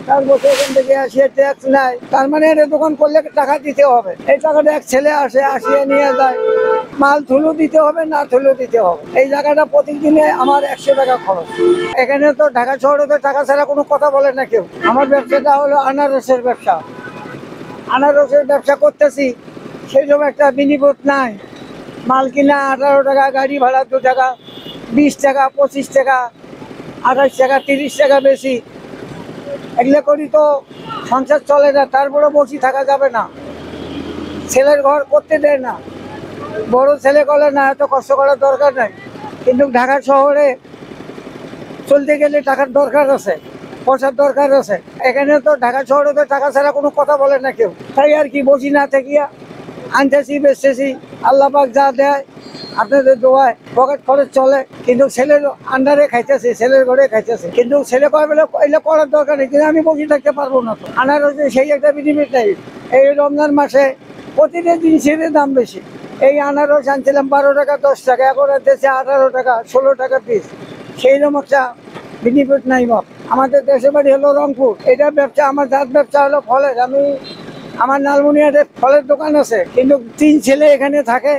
তার বছর এখান থেকে আসিয়ে ট্যাক্স নেয়, তার মানে এটা দোকান করলে টাকা দিতে হবে। এই টাকাটা এক ছেলে আসে, আসিয়ে নিয়ে যায়, মাল থুলু দিতে হবে না থুলু দিতে হবে। এই জায়গাটা প্রতিদিনে আমার 100 টাকা খরচ। এখানে তো ঢাকা শহরে তো টাকা ছাড়া কোনো কথা বলে না কেউ। আমার ব্যবসাটা হলো আনারসের ব্যবসা। আনারসের ব্যবসা করতেছি, সেই জন্য একটা বিনিয়োগ নাই। মাল কিনা 18 টাকা, গাড়ি ভাড়া 2 টাকা, 20 টাকা, 25 টাকা, 28 টাকা, 30 টাকা বেশি। এগুলো করি তো সংসার চলে না, তারপরে বসে থাকা যাবে না। ছেলের ঘর করতে দেয় না, বড় ছেলে করলে না, এত কষ্ট করার দরকার নাই। কিন্তু ঢাকা শহরে চলতে গেলে টাকার দরকার আছে, পয়সার দরকার আছে। এখানে তো ঢাকা শহরে তো টাকা ছাড়া কোনো কথা বলে না কেউ। তাই আর কি, বসি না থাকিয়া আনতেছি, বেচতেছি, আল্লাহ পাক যা দেয় আপনাদের দোয়ায় পকেট খরচ চলে। কিন্তু ছেলের আন্ডারে খাইতেছে, ছেলের ঘরে খাইতেছে। কিন্তু ছেলে কয় বলে এগুলো করার দরকার নেই, কিন্তু আমি বসে থাকতে পারবো না। তো আনারসে সেই একটা বিনিময় নাই। এই রমজান মাসে প্রতিটা জিনিসের দাম বেশি। এই আনারস আনছিলাম 12 টাকা 10 টাকা, এখন দেশে 18 টাকা 16 টাকা পিস। সেই রকম একটা বিনিময় নাই বাপ। আমাদের দেশের বাড়ি হলো রংপুর। এটা ব্যবসা, আমার জাত ব্যবসা হলো ফলের। আমার লালমনিয়াতে ফলের দোকান আছে, কিন্তু 3 ছেলে এখানে থাকে,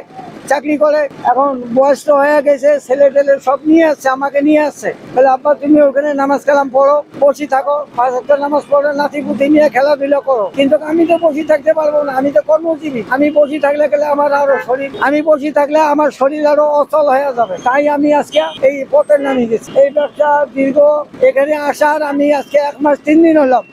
চাকরি করে। এখন বয়স তো হয়ে গেছে, ছেলে টেলে সব নিয়ে আসছে, আমাকে নিয়ে আসছে, বলে আব্বা তুমি ওখানে নামাজ কালাম পড়ো, বসে থাকো, 5 ওয়াক্ত নামাজ পড়ো, নাতি পুতি নিয়ে খেলাধুলা করো। কিন্তু আমি তো বসে থাকতে পারবো না, আমি তো কর্মজীবী। আমি বসে থাকলে আমার আরো শরীর, আমি বসে থাকলে আমার শরীর আরো অচল হয়ে যাবে। তাই আমি আজকে এই পথে নামিয়ে গেছি। এই ব্যবসা দীর্ঘ, এখানে আসার আমি আজকে 1 মাস 3 দিন হলাম।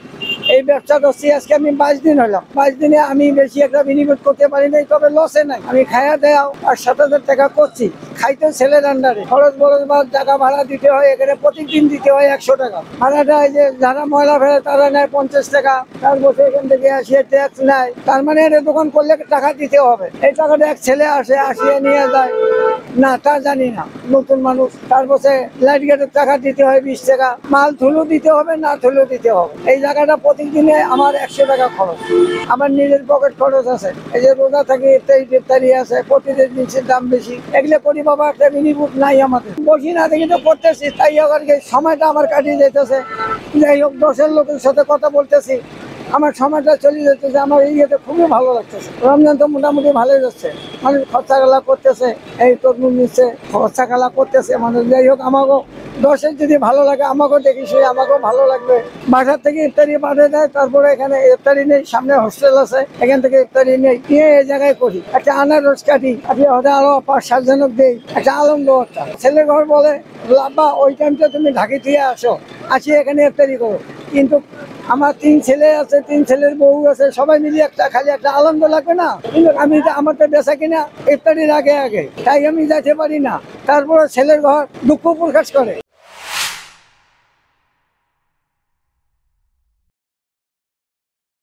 এই ব্যবসা করছি আজকে আমি 22 দিন হলাম। 22 দিনে আমি বেশি একটা বিনিয়োগ করতে পারি নাই, তবে লসে নাই। আমি খায়া দেয়া আর 7,000 টাকা করছি, খাইতে ছেলের আন্ডারে। খরচ বরচ বা টাকা ভাড়া দিতে হয়, এখানে প্রতিদিন দিতে হয় 100 টাকা ভাড়াটা। এই যে যারা ময়লা ফেলে তারা নেয় 50 টাকা, তার বছর এখান থেকে আসিয়ে ট্যাক্স নেয়, তার মানে এটা দোকান করলে টাকা দিতে হবে। এই টাকাটা এক ছেলে আসে, আসিয়ে নিয়ে যায়, না তা জানি না, নতুন মানুষ। তার বসে লাইট গেটের টাকা দিতে হয় 20 টাকা, মাল থুলু দিতে হবে না থুলু দিতে হবে। এই জায়গাটা প্রতিদিনে আমার 100 টাকা খরচ। আমার নিজের পকেট খরচ আছে, এই যে রোজা থাকি, ইফতারি আছে, প্রতিদিন জিনিসের দাম বেশি। এগুলো করি বাবা, একটা বিনিয়োগ নাই আমাদের। বসি না দেখি তো করতেছি, তাই আবার সময়টা আমার কাটিয়ে যেতেছে। যাই হোক, 10 লোকের সাথে কথা বলতেছি, আমার সময়টা চলে যেতেছে। আমার এই ইয়েতে খুবই ভালো লাগতেছে। রমজান তো মোটামুটি ভালোই যাচ্ছে, মানুষ খরচা গালা করতেছে, এই তরমুজ নিচ্ছে, খরচা গালা করতেছে মানুষ। যাই হোক, আমাকেও 10-এর যদি ভালো লাগে, আমাকেও দেখি সে আমাকেও ভালো লাগবে। বাসার থেকে ইফতারি পাঠিয়ে দেয়, তারপরে এখানে ইফতারি নেই, সামনে হোস্টেল আছে, এখান থেকে ইফতারি নেই, নিয়ে এই জায়গায় করি। একটা আনারস কাটি, হয়তো আরো 5-7 জনক দেই, একটা আনন্দ। একটা ছেলে ঘর বলে আব্বা ওই টাইমটা তুমি ঢাকি দিয়ে আসো, আসি এখানে ইফতারি করো। কিন্তু আমার 3 ছেলে আছে, 3 ছেলের বউ আছে, সবাই মিলে খালি একটা আনন্দ লাগবে না। কিন্তু আমি আমার তো বেচা কিনা ইফতারির আগে আগে, তাই আমি যেতে পারি না। তারপরে ছেলের ঘর দুঃখ প্রকাশ করে।